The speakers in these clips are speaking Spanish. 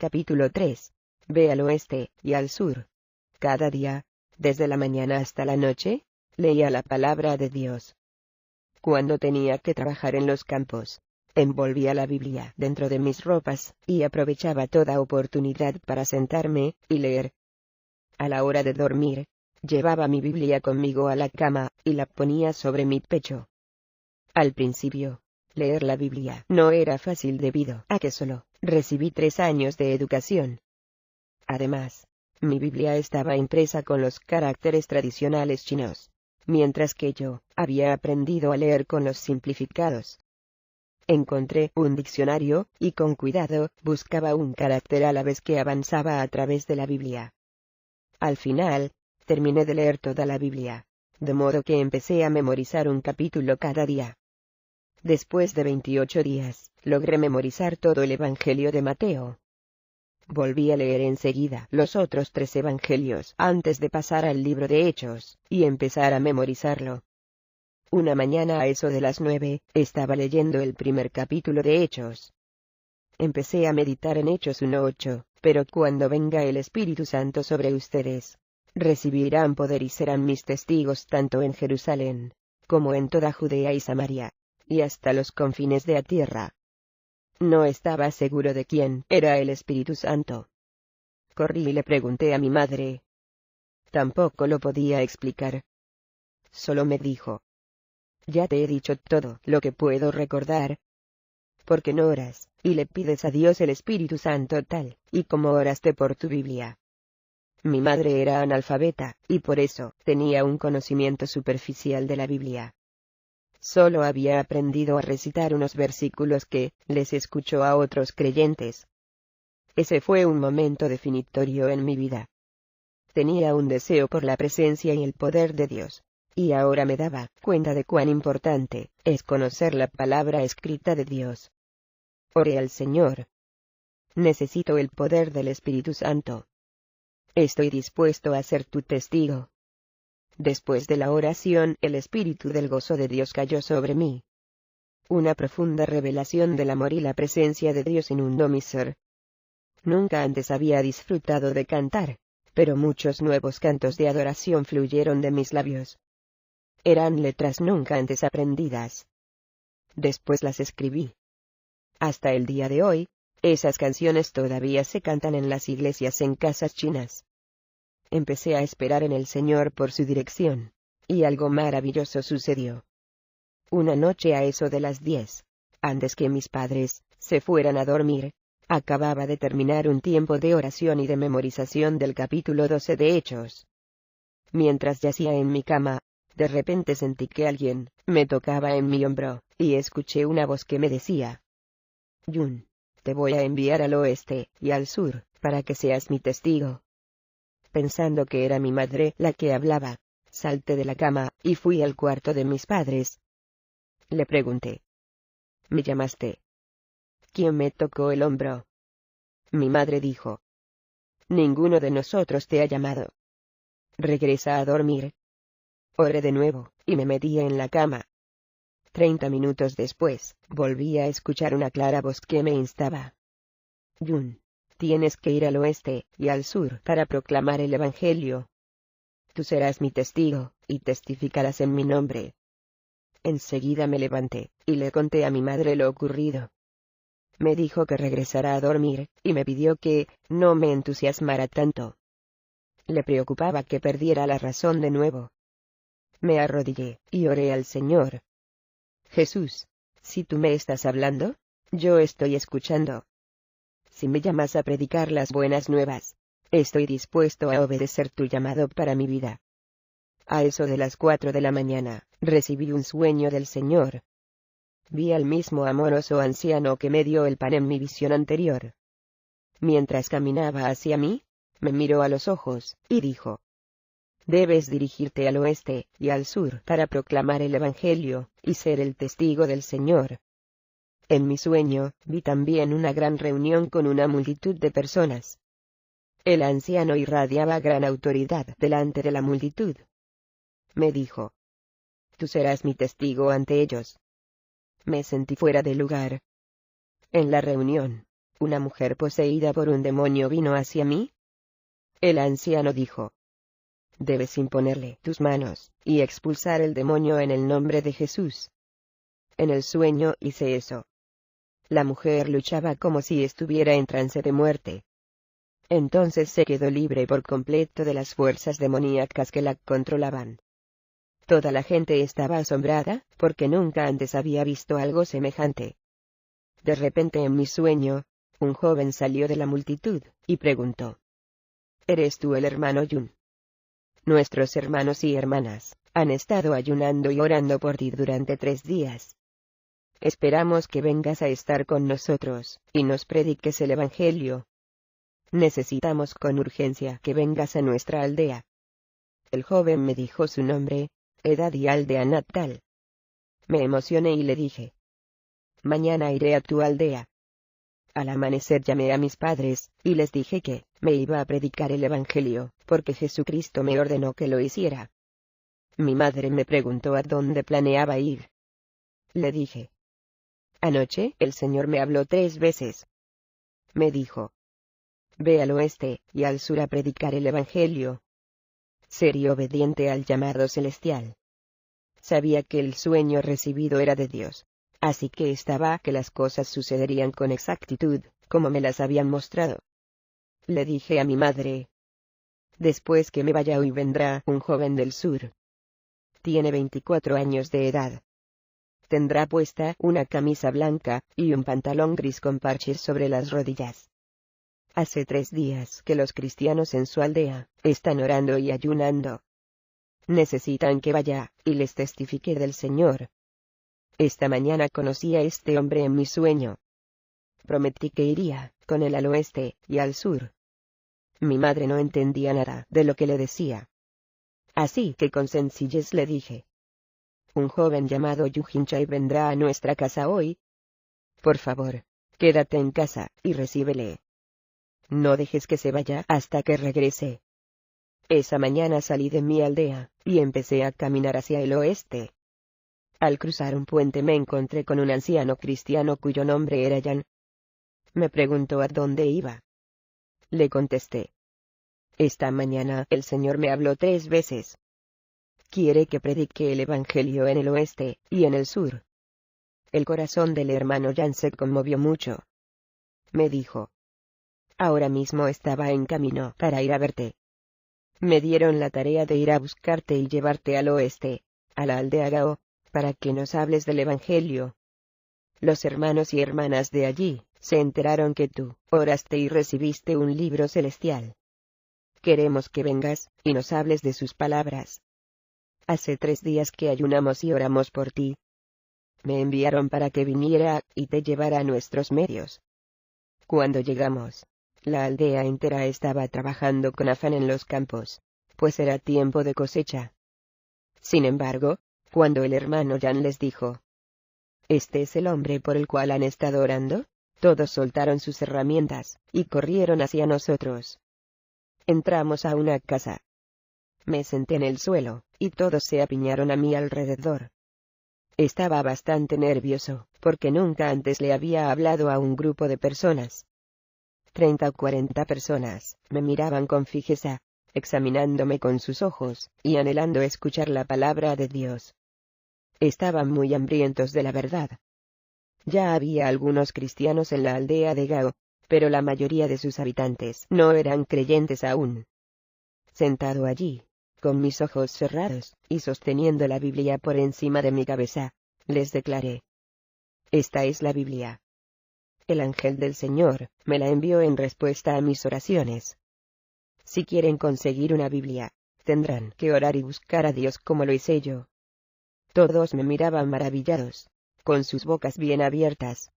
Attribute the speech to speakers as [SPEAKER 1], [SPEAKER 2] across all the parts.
[SPEAKER 1] Capítulo 3. Ve al oeste y al sur. Cada día, desde la mañana hasta la noche, leía la palabra de Dios. Cuando tenía que trabajar en los campos, envolvía la Biblia dentro de mis ropas, y aprovechaba toda oportunidad para sentarme y leer. A la hora de dormir, llevaba mi Biblia conmigo a la cama, y la ponía sobre mi pecho. Al principio, leer la Biblia no era fácil debido a que solo recibí 3 años de educación. Además, mi Biblia estaba impresa con los caracteres tradicionales chinos, mientras que yo había aprendido a leer con los simplificados. Encontré un diccionario, y con cuidado buscaba un carácter a la vez que avanzaba a través de la Biblia. Al final, terminé de leer toda la Biblia, de modo que empecé a memorizar un capítulo cada día. Después de 28 días, logré memorizar todo el Evangelio de Mateo. Volví a leer enseguida los otros 3 evangelios antes de pasar al libro de Hechos, y empezar a memorizarlo. Una mañana a eso de las 9, estaba leyendo el primer capítulo de Hechos. Empecé a meditar en Hechos 1:8, pero cuando venga el Espíritu Santo sobre ustedes, recibirán poder y serán mis testigos tanto en Jerusalén, como en toda Judea y Samaria, y hasta los confines de la tierra. No estaba seguro de quién era el Espíritu Santo. Corrí y le pregunté a mi madre. Tampoco lo podía explicar. Solo me dijo: ya te he dicho todo lo que puedo recordar. ¿Por qué no oras, y le pides a Dios el Espíritu Santo tal y como oraste por tu Biblia? Mi madre era analfabeta, y por eso tenía un conocimiento superficial de la Biblia. Solo había aprendido a recitar unos versículos que les escuchó a otros creyentes. Ese fue un momento definitorio en mi vida. Tenía un deseo por la presencia y el poder de Dios, y ahora me daba cuenta de cuán importante es conocer la palabra escrita de Dios. Oré al Señor. Necesito el poder del Espíritu Santo. Estoy dispuesto a ser tu testigo. Después de la oración, el Espíritu del gozo de Dios cayó sobre mí. Una profunda revelación del amor y la presencia de Dios inundó mi ser. Nunca antes había disfrutado de cantar, pero muchos nuevos cantos de adoración fluyeron de mis labios. Eran letras nunca antes aprendidas. Después las escribí. Hasta el día de hoy, esas canciones todavía se cantan en las iglesias en casas chinas. Empecé a esperar en el Señor por su dirección, y algo maravilloso sucedió. Una noche a eso de las 10, antes que mis padres se fueran a dormir, acababa de terminar un tiempo de oración y de memorización del capítulo 12 de Hechos. Mientras yacía en mi cama, de repente sentí que alguien me tocaba en mi hombro, y escuché una voz que me decía: Yun, te voy a enviar al oeste y al sur, para que seas mi testigo. Pensando que era mi madre la que hablaba, salté de la cama, y fui al cuarto de mis padres. Le pregunté: ¿me llamaste? ¿Quién me tocó el hombro? Mi madre dijo: ninguno de nosotros te ha llamado. Regresa a dormir. Oré de nuevo, y me metí en la cama. 30 minutos después, volví a escuchar una clara voz que me instaba: Yun, tienes que ir al oeste y al sur para proclamar el Evangelio. Tú serás mi testigo, y testificarás en mi nombre. Enseguida me levanté, y le conté a mi madre lo ocurrido. Me dijo que regresara a dormir, y me pidió que no me entusiasmara tanto. Le preocupaba que perdiera la razón de nuevo. Me arrodillé, y oré al Señor. Jesús, si tú me estás hablando, yo estoy escuchando. Si me llamas a predicar las buenas nuevas, estoy dispuesto a obedecer tu llamado para mi vida. A eso de las 4 de la mañana, recibí un sueño del Señor. Vi al mismo amoroso anciano que me dio el pan en mi visión anterior. Mientras caminaba hacia mí, me miró a los ojos, y dijo: debes dirigirte al oeste y al sur para proclamar el Evangelio, y ser el testigo del Señor. En mi sueño, vi también una gran reunión con una multitud de personas. El anciano irradiaba gran autoridad delante de la multitud. Me dijo: tú serás mi testigo ante ellos. Me sentí fuera de lugar. En la reunión, ¿una mujer poseída por un demonio vino hacia mí? El anciano dijo: debes imponerle tus manos, y expulsar el demonio en el nombre de Jesús. En el sueño hice eso. La mujer luchaba como si estuviera en trance de muerte. Entonces se quedó libre por completo de las fuerzas demoníacas que la controlaban. Toda la gente estaba asombrada, porque nunca antes había visto algo semejante. De repente en mi sueño, un joven salió de la multitud, y preguntó: ¿eres tú el hermano Yun? Nuestros hermanos y hermanas han estado ayunando y orando por ti durante 3 días. Esperamos que vengas a estar con nosotros, y nos prediques el Evangelio. Necesitamos con urgencia que vengas a nuestra aldea. El joven me dijo su nombre, edad y aldea natal. Me emocioné y le dije: mañana iré a tu aldea. Al amanecer llamé a mis padres, y les dije que me iba a predicar el Evangelio, porque Jesucristo me ordenó que lo hiciera. Mi madre me preguntó a dónde planeaba ir. Le dije: anoche el Señor me habló 3 veces. Me dijo: ve al oeste y al sur a predicar el Evangelio. Seré obediente al llamado celestial. Sabía que el sueño recibido era de Dios, así que estaba que las cosas sucederían con exactitud, como me las habían mostrado. Le dije a mi madre: después que me vaya hoy vendrá un joven del sur. Tiene 24 años de edad. Tendrá puesta una camisa blanca, y un pantalón gris con parches sobre las rodillas. Hace 3 días que los cristianos en su aldea están orando y ayunando. Necesitan que vaya, y les testifique del Señor. Esta mañana conocí a este hombre en mi sueño. Prometí que iría con él al oeste y al sur. Mi madre no entendía nada de lo que le decía. Así que con sencillez le dije: un joven llamado Yujinchai vendrá a nuestra casa hoy. Por favor, quédate en casa y recíbele. No dejes que se vaya hasta que regrese. Esa mañana salí de mi aldea, y empecé a caminar hacia el oeste. Al cruzar un puente me encontré con un anciano cristiano cuyo nombre era Yan. Me preguntó a dónde iba. Le contesté: esta mañana el Señor me habló 3 veces. Quiere que predique el Evangelio en el oeste y en el sur. El corazón del hermano Yan se conmovió mucho. Me dijo: ahora mismo estaba en camino para ir a verte. Me dieron la tarea de ir a buscarte y llevarte al oeste, a la aldea Gao, para que nos hables del Evangelio. Los hermanos y hermanas de allí se enteraron que tú oraste y recibiste un libro celestial. Queremos que vengas y nos hables de sus palabras. Hace 3 días que ayunamos y oramos por ti. Me enviaron para que viniera y te llevara a nuestros medios. Cuando llegamos, la aldea entera estaba trabajando con afán en los campos, pues era tiempo de cosecha. Sin embargo, cuando el hermano Yan les dijo: este es el hombre por el cual han estado orando, todos soltaron sus herramientas y corrieron hacia nosotros. Entramos a una casa. Me senté en el suelo, y todos se apiñaron a mi alrededor. Estaba bastante nervioso, porque nunca antes le había hablado a un grupo de personas. 30 o 40 personas me miraban con fijeza, examinándome con sus ojos, y anhelando escuchar la palabra de Dios. Estaban muy hambrientos de la verdad. Ya había algunos cristianos en la aldea de Gao, pero la mayoría de sus habitantes no eran creyentes aún. Sentado allí, con mis ojos cerrados, y sosteniendo la Biblia por encima de mi cabeza, les declaré: esta es la Biblia. El ángel del Señor me la envió en respuesta a mis oraciones. Si quieren conseguir una Biblia, tendrán que orar y buscar a Dios como lo hice yo. Todos me miraban maravillados, con sus bocas bien abiertas.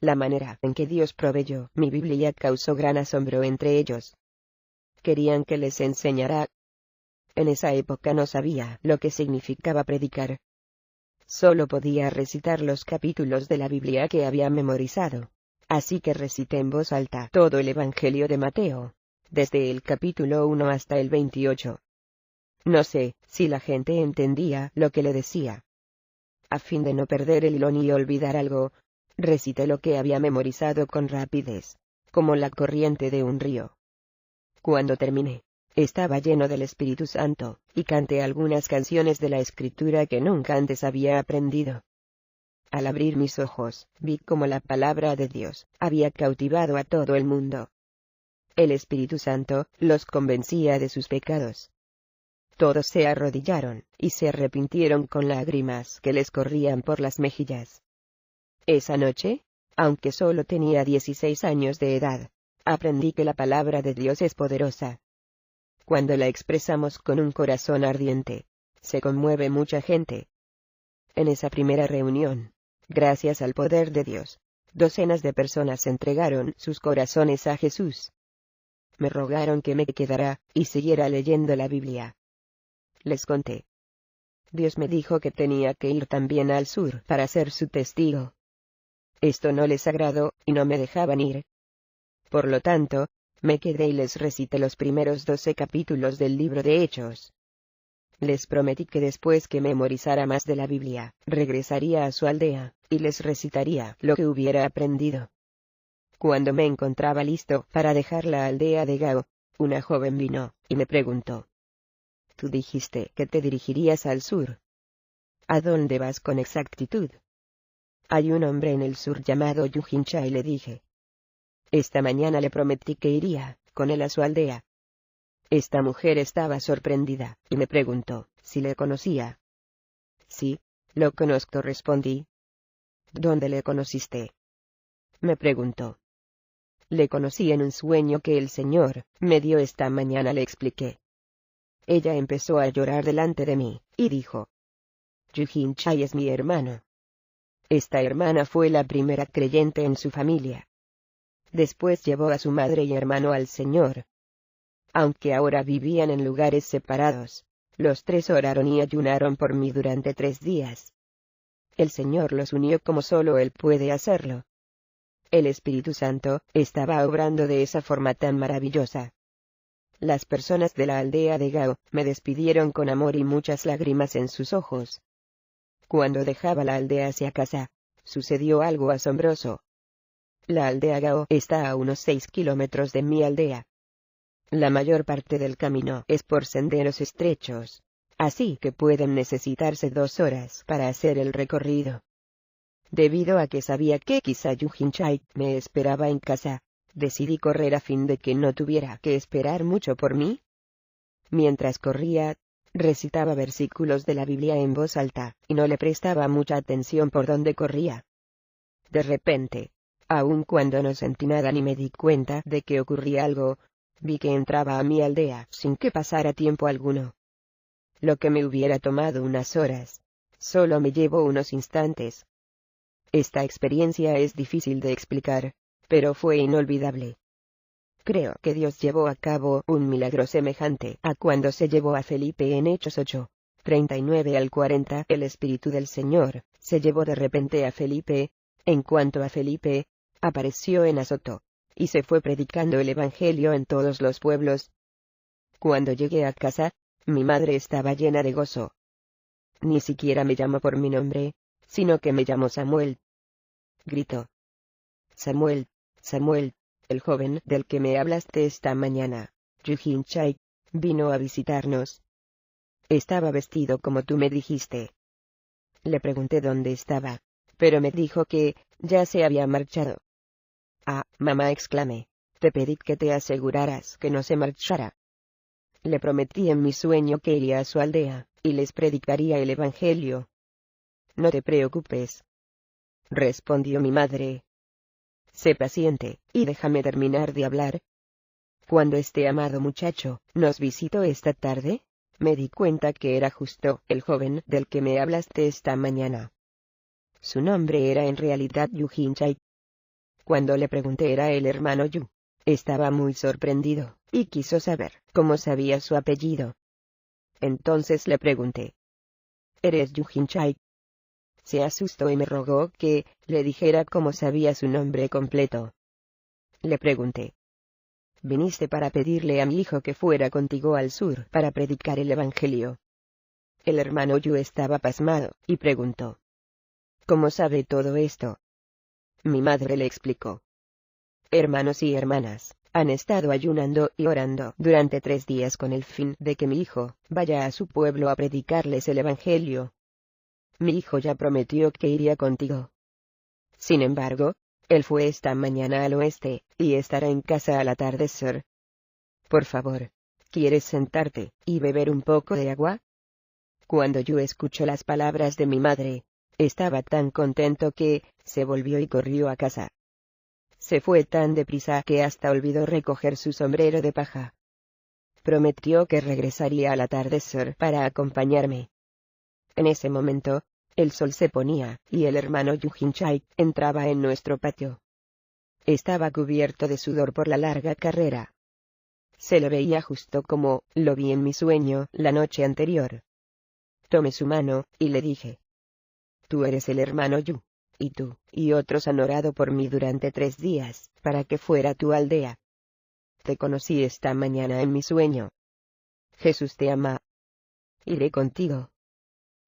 [SPEAKER 1] La manera en que Dios proveyó mi Biblia causó gran asombro entre ellos. Querían que les enseñara. En esa época no sabía lo que significaba predicar. Solo podía recitar los capítulos de la Biblia que había memorizado. Así que recité en voz alta todo el Evangelio de Mateo, desde el capítulo 1 hasta el 28. No sé si la gente entendía lo que le decía. A fin de no perder el hilo ni olvidar algo, Recité lo que había memorizado con rapidez, como la corriente de un río. Cuando terminé, estaba lleno del Espíritu Santo, y canté algunas canciones de la Escritura que nunca antes había aprendido. Al abrir mis ojos, vi cómo la palabra de Dios había cautivado a todo el mundo. El Espíritu Santo los convencía de sus pecados. Todos se arrodillaron, y se arrepintieron con lágrimas que les corrían por las mejillas. Esa noche, aunque solo tenía 16 años de edad, aprendí que la palabra de Dios es poderosa. Cuando la expresamos con un corazón ardiente, se conmueve mucha gente. En esa primera reunión, gracias al poder de Dios, docenas de personas entregaron sus corazones a Jesús. Me rogaron que me quedara y siguiera leyendo la Biblia. Les conté. Dios me dijo que tenía que ir también al sur para ser su testigo. Esto no les agradó, y no me dejaban ir. Por lo tanto, me quedé y les recité los primeros 12 capítulos del libro de Hechos. Les prometí que después que memorizara más de la Biblia, regresaría a su aldea, y les recitaría lo que hubiera aprendido. Cuando me encontraba listo para dejar la aldea de Gao, una joven vino, y me preguntó: «Tú dijiste que te dirigirías al sur. ¿A dónde vas con exactitud?» «Hay un hombre en el sur llamado Yujinchai», le dije. Esta mañana le prometí que iría con él a su aldea. Esta mujer estaba sorprendida, y me preguntó si le conocía. «Sí, lo conozco», respondí. «¿Dónde le conociste?», me preguntó. «Le conocí en un sueño que el Señor me dio esta mañana», le expliqué. Ella empezó a llorar delante de mí, y dijo: «Yujinchai es mi hermano». Esta hermana fue la primera creyente en su familia. Después llevó a su madre y hermano al Señor. Aunque ahora vivían en lugares separados, los tres oraron y ayunaron por mí durante 3 días. El Señor los unió como solo Él puede hacerlo. El Espíritu Santo estaba obrando de esa forma tan maravillosa. Las personas de la aldea de Gao me despidieron con amor y muchas lágrimas en sus ojos. Cuando dejaba la aldea hacia casa, sucedió algo asombroso. La aldea Gao está a unos 6 kilómetros de mi aldea. La mayor parte del camino es por senderos estrechos, así que pueden necesitarse 2 horas para hacer el recorrido. Debido a que sabía que quizá Yujinchai me esperaba en casa, decidí correr a fin de que no tuviera que esperar mucho por mí. Mientras corría, recitaba versículos de la Biblia en voz alta, y no le prestaba mucha atención por dónde corría. De repente, aun cuando no sentí nada ni me di cuenta de que ocurría algo, vi que entraba a mi aldea sin que pasara tiempo alguno. Lo que me hubiera tomado unas horas, solo me llevó unos instantes. Esta experiencia es difícil de explicar, pero fue inolvidable. Creo que Dios llevó a cabo un milagro semejante a cuando se llevó a Felipe en Hechos 8, 39 al 40. El Espíritu del Señor se llevó de repente a Felipe. En cuanto a Felipe, apareció en Azoto, y se fue predicando el Evangelio en todos los pueblos. Cuando llegué a casa, mi madre estaba llena de gozo. Ni siquiera me llamó por mi nombre, sino que me llamó Samuel. Gritó: «Samuel, Samuel, el joven del que me hablaste esta mañana, Yujinchai, vino a visitarnos. Estaba vestido como tú me dijiste». Le pregunté dónde estaba, pero me dijo que ya se había marchado. «Ah, mamá», exclamé, «te pedí que te aseguraras que no se marchara». Le prometí en mi sueño que iría a su aldea, y les predicaría el Evangelio. «No te preocupes», respondió mi madre. «Sé paciente, y déjame terminar de hablar. Cuando este amado muchacho nos visitó esta tarde, me di cuenta que era justo el joven del que me hablaste esta mañana. Su nombre era en realidad Yujinchai. Cuando le pregunté era el hermano Yu, estaba muy sorprendido, y quiso saber cómo sabía su apellido. Entonces le pregunté: ¿eres Yujinchai? Se asustó y me rogó que le dijera cómo sabía su nombre completo. Le pregunté: ¿viniste para pedirle a mi hijo que fuera contigo al sur para predicar el Evangelio? El hermano Yu estaba pasmado, y preguntó: ¿cómo sabe todo esto? Mi madre le explicó. Hermanos y hermanas, han estado ayunando y orando durante 3 días con el fin de que mi hijo vaya a su pueblo a predicarles el Evangelio. Mi hijo ya prometió que iría contigo. Sin embargo, él fue esta mañana al oeste, y estará en casa al atardecer. Por favor, ¿quieres sentarte y beber un poco de agua? Cuando yo escuchó las palabras de mi madre, estaba tan contento que se volvió y corrió a casa. Se fue tan deprisa que hasta olvidó recoger su sombrero de paja. Prometió que regresaría al atardecer para acompañarme. En ese momento, el sol se ponía, y el hermano Yujinchai entraba en nuestro patio. Estaba cubierto de sudor por la larga carrera. Se le veía justo como lo vi en mi sueño la noche anterior. Tomé su mano, y le dije: tú eres el hermano Yu, y tú y otros han orado por mí durante 3 días, para que fuera a tu aldea. Te conocí esta mañana en mi sueño. Jesús te ama. Iré contigo.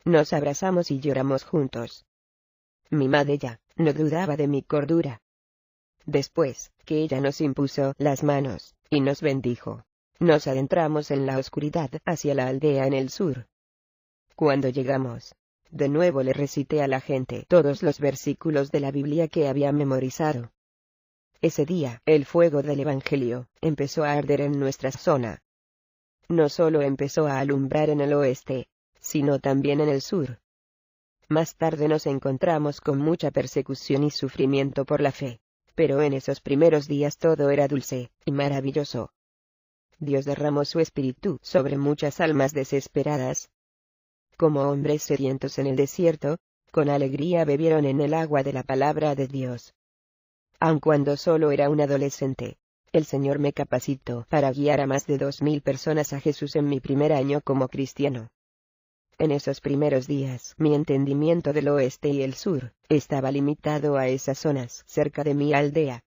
[SPEAKER 1] Nos abrazamos y lloramos juntos. Mi madre ya no dudaba de mi cordura. Después que ella nos impuso las manos y nos bendijo, nos adentramos en la oscuridad hacia la aldea en el sur. Cuando llegamos, de nuevo le recité a la gente todos los versículos de la Biblia que había memorizado. Ese día, el fuego del Evangelio empezó a arder en nuestra zona. No solo empezó a alumbrar en el oeste, sino también en el sur. Más tarde nos encontramos con mucha persecución y sufrimiento por la fe, pero en esos primeros días todo era dulce y maravilloso. Dios derramó su espíritu sobre muchas almas desesperadas. Como hombres sedientos en el desierto, con alegría bebieron en el agua de la palabra de Dios. Aun cuando solo era un adolescente, el Señor me capacitó para guiar a más de 2000 personas a Jesús en mi primer año como cristiano. En esos primeros días, mi entendimiento del oeste y el sur estaba limitado a esas zonas cerca de mi aldea.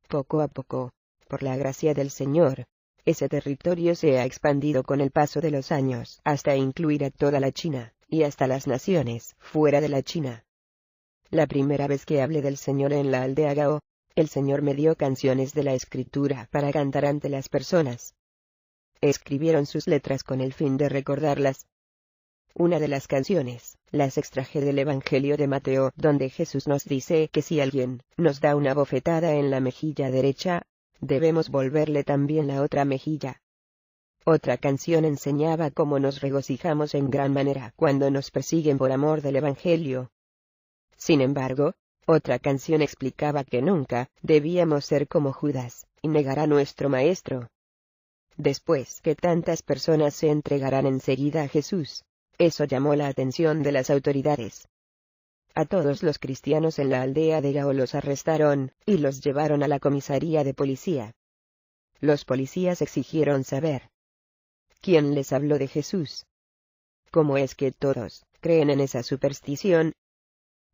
[SPEAKER 1] Poco a poco, por la gracia del Señor, ese territorio se ha expandido con el paso de los años hasta incluir a toda la China, y hasta las naciones fuera de la China. La primera vez que hablé del Señor en la aldea Gao, el Señor me dio canciones de la Escritura para cantar ante las personas. Escribieron sus letras con el fin de recordarlas. Una de las canciones, las extraje del Evangelio de Mateo, donde Jesús nos dice que si alguien nos da una bofetada en la mejilla derecha, debemos volverle también la otra mejilla. Otra canción enseñaba cómo nos regocijamos en gran manera cuando nos persiguen por amor del Evangelio. Sin embargo, otra canción explicaba que nunca debíamos ser como Judas y negar a nuestro Maestro. Después que tantas personas se entregarán enseguida a Jesús, eso llamó la atención de las autoridades. A todos los cristianos en la aldea de Gao los arrestaron y los llevaron a la comisaría de policía. Los policías exigieron saber quién les habló de Jesús. ¿Cómo es que todos creen en esa superstición?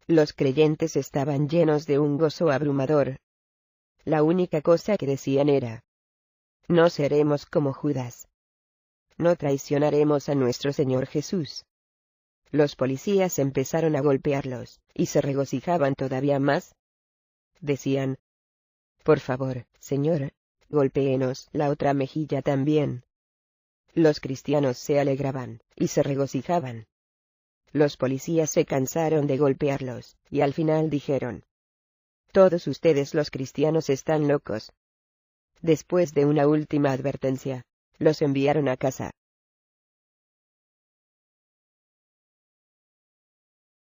[SPEAKER 1] Los creyentes estaban llenos de un gozo abrumador. La única cosa que decían era: no seremos como Judas. No traicionaremos a nuestro Señor Jesús. Los policías empezaron a golpearlos, y se regocijaban todavía más. Decían: por favor, Señor, golpéenos la otra mejilla también. Los cristianos se alegraban, y se regocijaban. Los policías se cansaron de golpearlos, y al final dijeron: todos ustedes los cristianos están locos. Después de una última advertencia, los enviaron a casa.